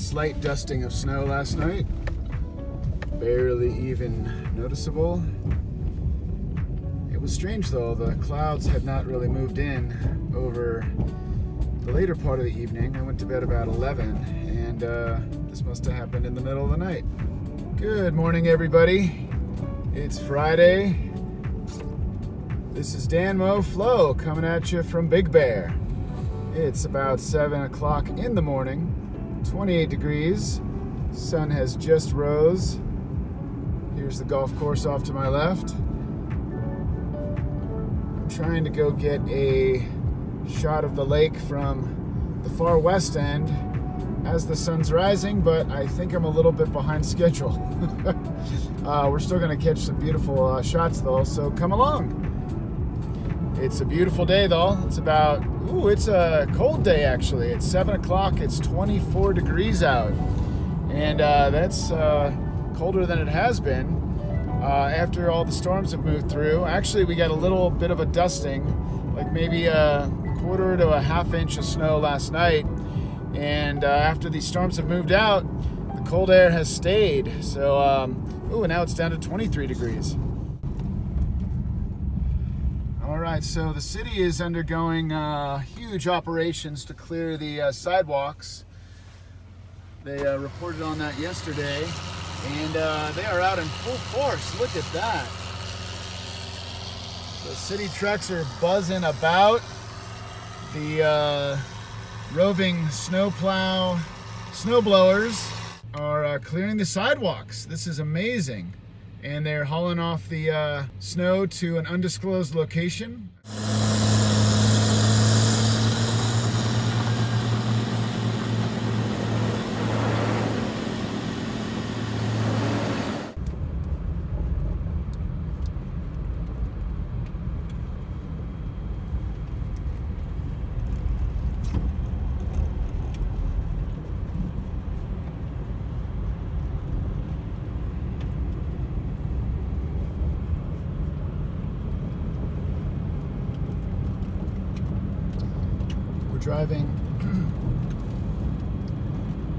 slight dusting of snow last night. Barely even noticeable. It was strange though, the clouds had not really moved in over the later part of the evening. I went to bed about 11 and this must have happened in the middle of the night. Good morning everybody. It's Friday. This is Danmo Flow coming at you from Big Bear. It's about 7 o'clock in the morning, 28 degrees. Sun has just rose. Here's the golf course off to my left. I'm trying to go get a shot of the lake from the far west end as the sun's rising, but I think I'm a little bit behind schedule. We're still gonna catch some beautiful shots though, so come along. It's a beautiful day though. It's about, ooh, it's a cold day actually. It's 7 o'clock, it's 24 degrees out. And that's colder than it has been after all the storms have moved through. Actually, we got a little bit of a dusting, like maybe a quarter to a half inch of snow last night. And after these storms have moved out, the cold air has stayed. So, ooh, now it's down to 23 degrees. All right, so the city is undergoing huge operations to clear the sidewalks. They reported on that yesterday, and they are out in full force. Look at that. The city trucks are buzzing about. The roving snowblowers are clearing the sidewalks. This is amazing. And they're hauling off the snow to an undisclosed location.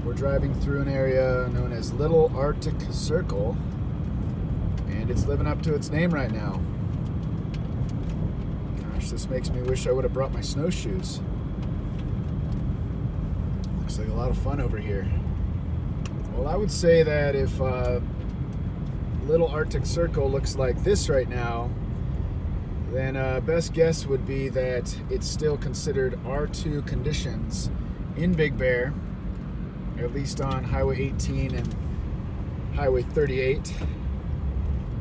We're driving through an area known as Little Arctic Circle, and it's living up to its name right now. Gosh, this makes me wish I would have brought my snowshoes. Looks like a lot of fun over here. Well, I would say that if Little Arctic Circle looks like this right now, then best guess would be that it's still considered R2 conditions in Big Bear, at least on Highway 18 and Highway 38.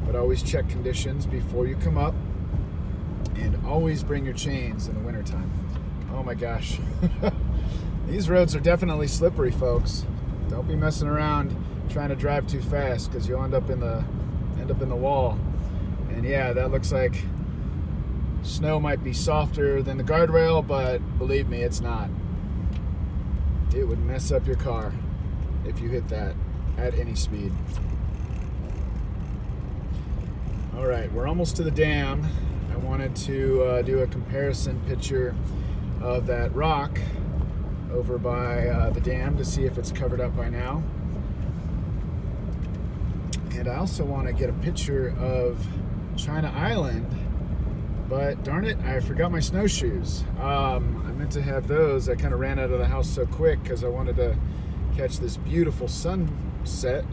But always check conditions before you come up, and always bring your chains in the wintertime. Oh my gosh. These roads are definitely slippery, folks. Don't be messing around trying to drive too fast, because you'll end up in the wall. And yeah, that looks like snow might be softer than the guardrail, but believe me, it's not. It would mess up your car if you hit that at any speed. All right, we're almost to the dam. I wanted to do a comparison picture of that rock over by the dam to see if it's covered up by now. And I also want to get a picture of China Island. But darn it, I forgot my snowshoes. I meant to have those. I kind of ran out of the house so quick because I wanted to catch this beautiful sunset,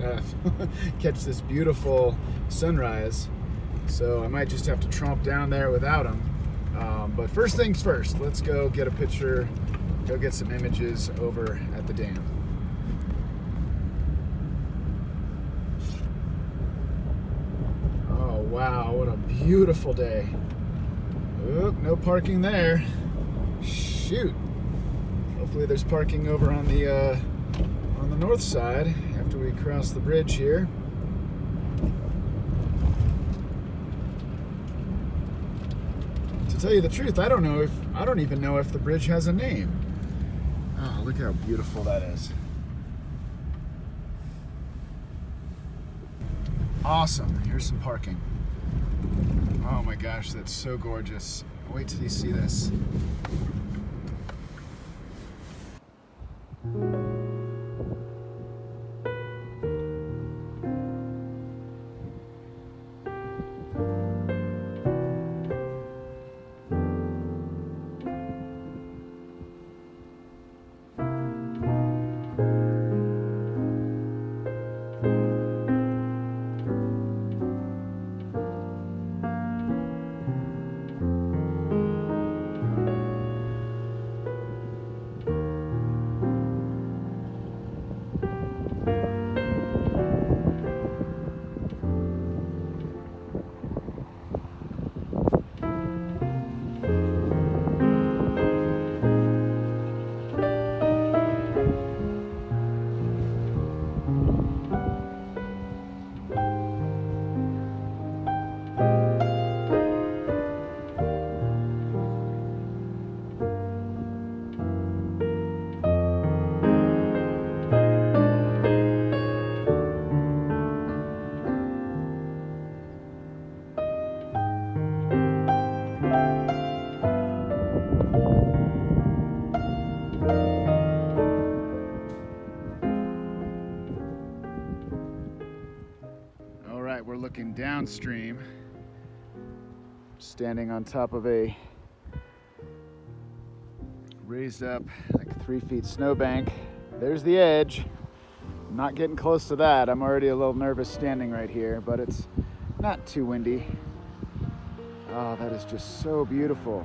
catch this beautiful sunrise. So I might just have to tromp down there without them. But first things first, let's go get a picture, go get some images over at the dam. Oh wow, what a beautiful day. Oop, no parking there. Shoot. Hopefully there's parking over on the north side after we cross the bridge here. To tell you the truth, I don't even know if the bridge has a name. Oh, look how beautiful that is. Awesome. Here's some parking. Oh my gosh, that's so gorgeous. Wait till you see this. downstream, standing on top of a raised up like 3 feet snowbank. There's the edge. I'm not getting close to that. I'm already a little nervous standing right here, but it's not too windy. Oh, that is just so beautiful.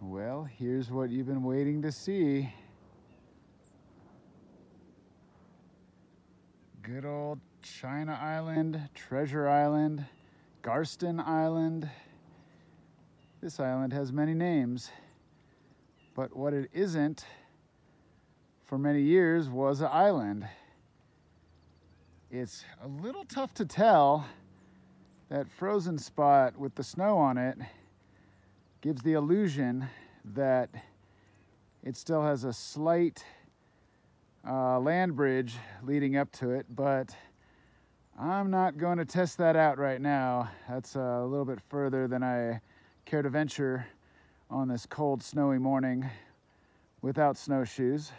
Well, here's what you've been waiting to see. Good old China Island, Treasure Island, Garstin Island. This island has many names, but what it isn't for many years was an island. It's a little tough to tell. That frozen spot with the snow on it gives the illusion that it still has a slight land bridge leading up to it, but I'm not going to test that out right now. That's a little bit further than I care to venture on this cold, snowy morning without snowshoes.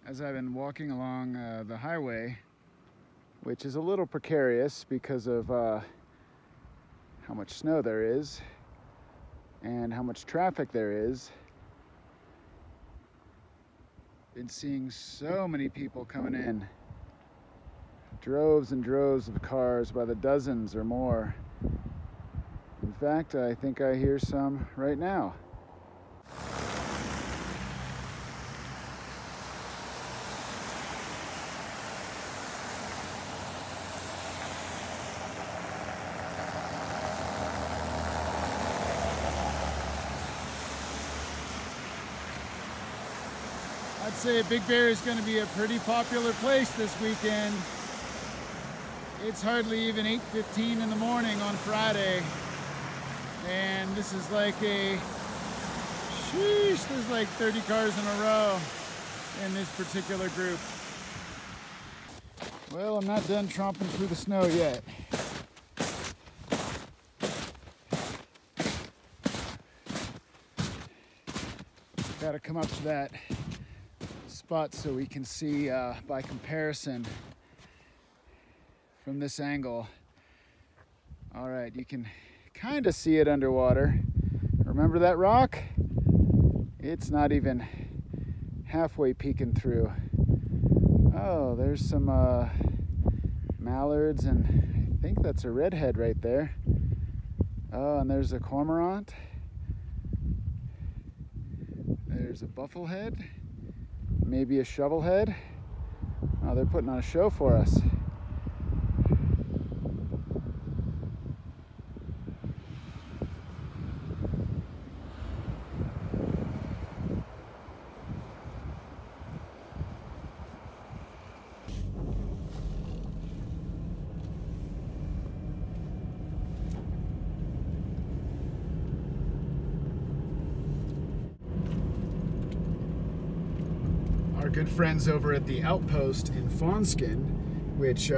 As I've been walking along the highway, which is a little precarious because of how much snow there is and how much traffic there is, been seeing so many people coming in. Droves and droves of cars by the dozens or more. In fact, I think I hear some right now. I'd say Big Bear is going to be a pretty popular place this weekend. It's hardly even 8:15 in the morning on Friday, and this is like a, sheesh, there's like 30 cars in a row. this particular group. Well, I'm not done tromping through the snow yet. Got to come up to that spot so we can see by comparison from this angle. All right, you can kind of see it underwater. Remember that rock? It's not even halfway peeking through. Oh, there's some mallards, and I think that's a redhead right there. Oh, and there's a cormorant. There's a bufflehead, maybe a shovelhead. Oh, they're putting on a show for us. Our good friends over at the Outpost in Fawnskin, which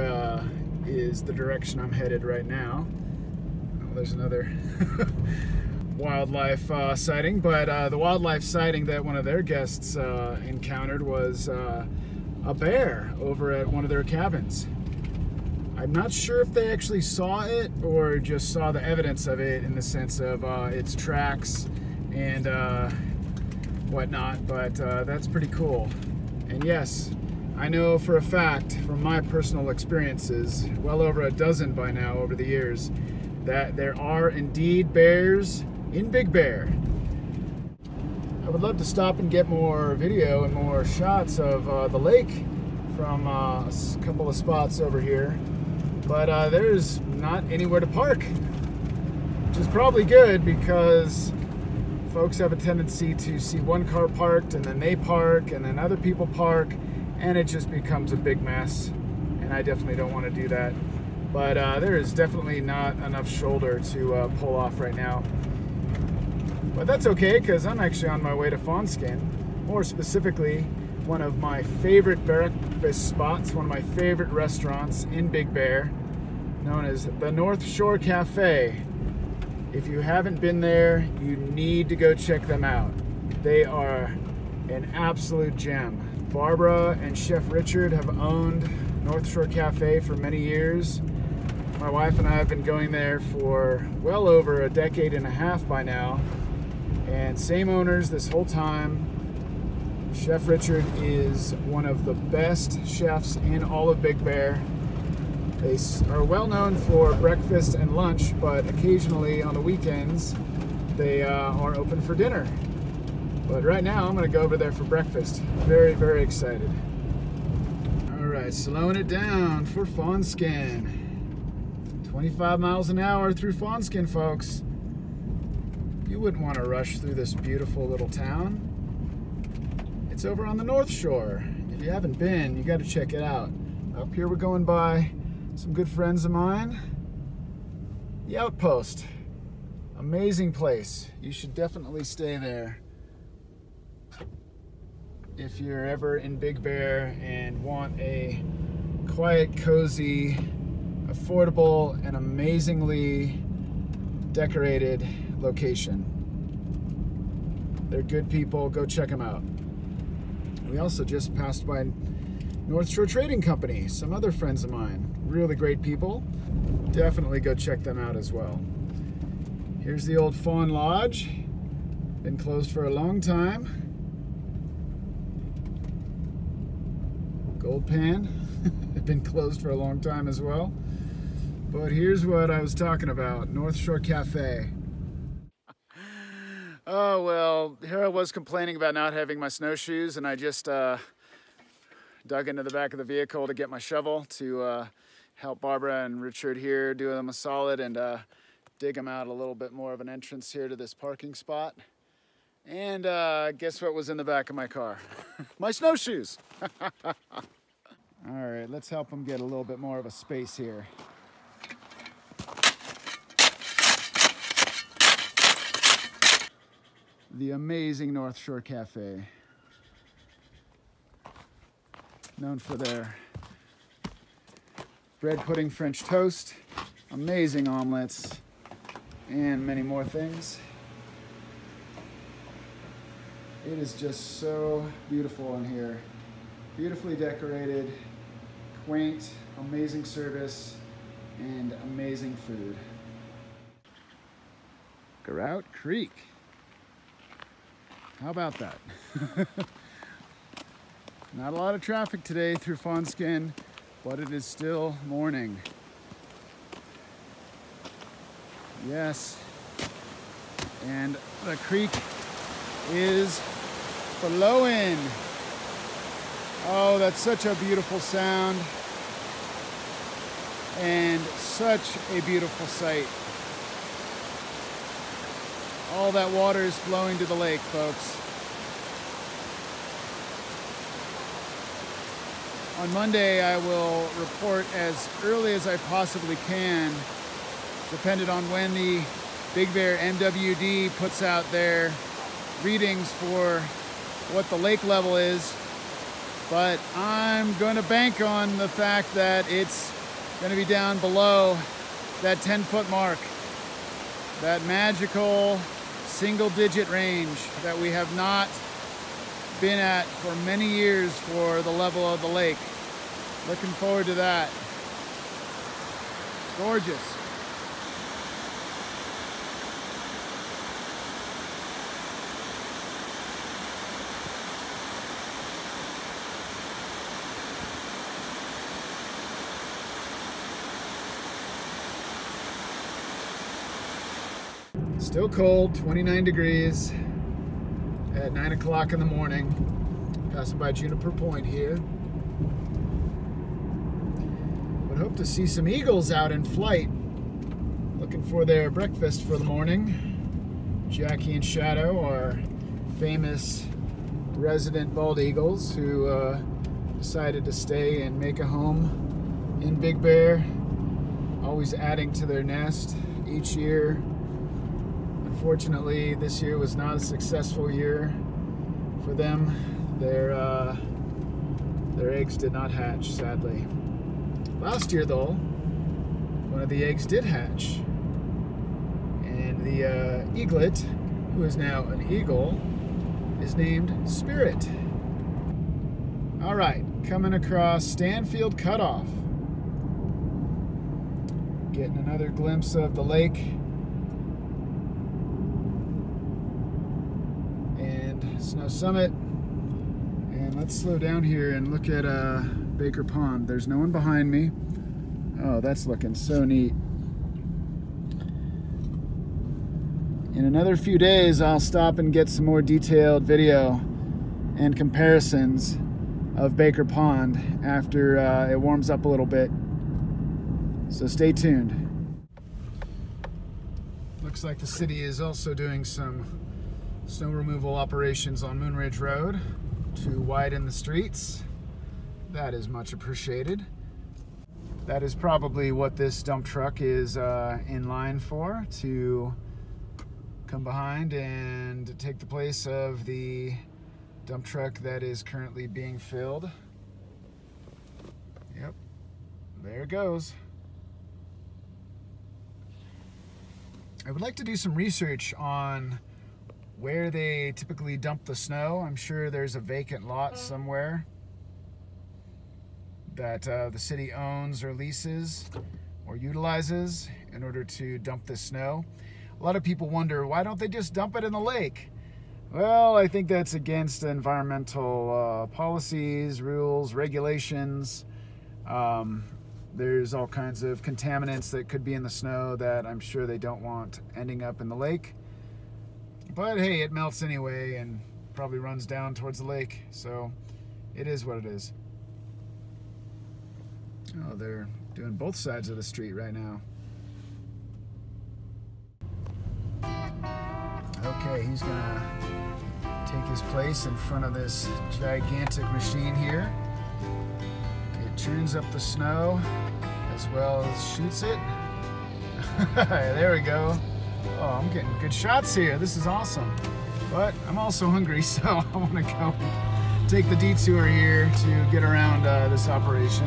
is the direction I'm headed right now. Oh, there's another wildlife sighting, but the wildlife sighting that one of their guests encountered was a bear over at one of their cabins. I'm not sure if they actually saw it or just saw the evidence of it in the sense of its tracks and whatnot, but that's pretty cool. And yes, I know for a fact from my personal experiences, well over a dozen by now over the years, that there are indeed bears in Big Bear. I would love to stop and get more video and more shots of the lake from a couple of spots over here, but there's not anywhere to park, which is probably good because folks have a tendency to see one car parked and then they park and then other people park, and it just becomes a big mess, and I definitely don't want to do that. But there is definitely not enough shoulder to pull off right now. But that's okay, because I'm actually on my way to Fawnskin. More specifically, one of my favorite breakfast spots, one of my favorite restaurants in Big Bear, known as the Northshore Cafe. If you haven't been there, you need to go check them out. They are an absolute gem. Barbara and Chef Richard have owned Northshore Cafe for many years. My wife and I have been going there for well over a decade and a half by now. And same owners this whole time. Chef Richard is one of the best chefs in all of Big Bear. They are well known for breakfast and lunch, but occasionally on the weekends they are open for dinner. But right now I'm going to go over there for breakfast. Very, very excited. All right, slowing it down for Fawnskin. 25 miles an hour through Fawnskin, folks. You wouldn't want to rush through this beautiful little town. It's over on the North Shore. If you haven't been, you got to check it out. Up here we're going by some good friends of mine. The Outpost. Amazing place. You should definitely stay there if you're ever in Big Bear and want a quiet, cozy, affordable, and amazingly decorated location. They're good people. Go check them out. We also just passed by Northshore Trading Company, some other friends of mine. Really great people. Definitely go check them out as well. Here's the old Fawn Lodge. Been closed for a long time. Gold Pan. Been closed for a long time as well. But here's what I was talking about. Northshore Cafe. Oh, well, here I was complaining about not having my snowshoes, and I just dug into the back of the vehicle to get my shovel to help Barbara and Richard here do them a solid and dig them out a little bit more of an entrance here to this parking spot. And guess what was in the back of my car? My snowshoes. All right, let's help them get a little bit more of a space here. The amazing Northshore Cafe. known for their bread pudding French toast, amazing omelets, and many more things. It is just so beautiful in here. Beautifully decorated, quaint, amazing service, and amazing food. Grout Creek. How about that? Not a lot of traffic today through Fawnskin, but it is still morning. Yes, and the creek is flowing. Oh, that's such a beautiful sound and such a beautiful sight. All that water is flowing to the lake, folks. On Monday, I will report as early as I possibly can, depending on when the Big Bear MWD puts out their readings for what the lake level is. But I'm going to bank on the fact that it's going to be down below that 10-foot mark, that magical single-digit range that we have not been at for many years for the level of the lake. Looking forward to that. Gorgeous. Still cold, 29 degrees at 9 o'clock in the morning. Passing by Juniper Point here. Would hope to see some eagles out in flight, looking for their breakfast for the morning. Jackie and Shadow are famous resident bald eagles who decided to stay and make a home in Big Bear, always adding to their nest each year. Unfortunately, this year was not a successful year for them. Their eggs did not hatch, sadly. Last year, though, one of the eggs did hatch. And the eaglet, who is now an eagle, is named Spirit. All right, coming across Stanfield Cutoff. Getting another glimpse of the lake. Snow Summit, and let's slow down here and look at Baker Pond. There's no one behind me. Oh, that's looking so neat. In another few days, I'll stop and get some more detailed video and comparisons of Baker Pond after it warms up a little bit. So stay tuned. Looks like the city is also doing some snow removal operations on Moon Ridge Road to widen the streets. That is much appreciated. That is probably what this dump truck is in line for, to come behind and take the place of the dump truck that is currently being filled. Yep, there it goes. I would like to do some research on where they typically dump the snow. I'm sure there's a vacant lot somewhere that the city owns or leases or utilizes in order to dump the snow. A lot of people wonder, why don't they just dump it in the lake? Well, I think that's against environmental policies, rules, regulations. There's all kinds of contaminants that could be in the snow that I'm sure they don't want ending up in the lake. But hey, it melts anyway and probably runs down towards the lake, so it is what it is. Oh, they're doing both sides of the street right now. Okay, he's gonna take his place in front of this gigantic machine here. It churns up the snow as well as shoots it. There we go. Oh, I'm getting good shots here. This is awesome. But I'm also hungry, so I want to go take the detour here to get around this operation.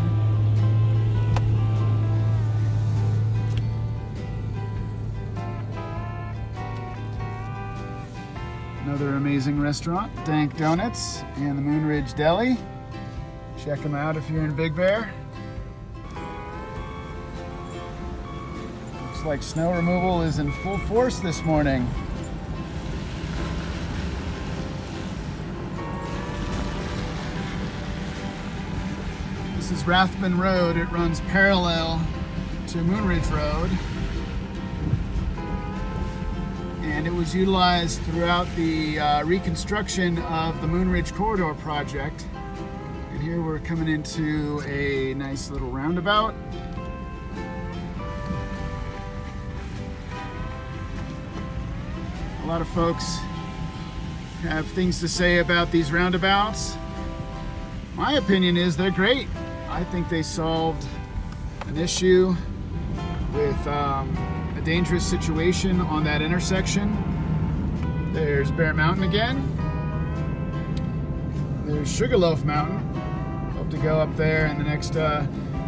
Another amazing restaurant, Dank Donuts and the Moon Ridge Deli. Check them out if you're in Big Bear. Looks like snow removal is in full force this morning. This is Rathbun Road. It runs parallel to Moon Ridge Road. And it was utilized throughout the reconstruction of the Moon Ridge Corridor project. And here we're coming into a nice little roundabout. A lot of folks have things to say about these roundabouts. My opinion is they're great. I think they solved an issue with a dangerous situation on that intersection. There's Bear Mountain again. There's Sugarloaf Mountain. Hope to go up there in the next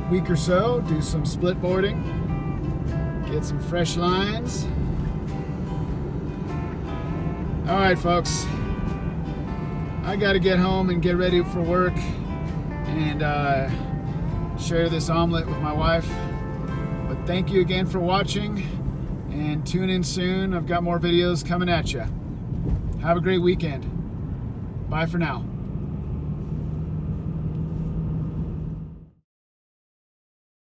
week or so, do some split boarding, get some fresh lines. All right, folks, I gotta get home and get ready for work and share this omelet with my wife. But thank you again for watching, and tune in soon. I've got more videos coming at you. Have a great weekend. Bye for now.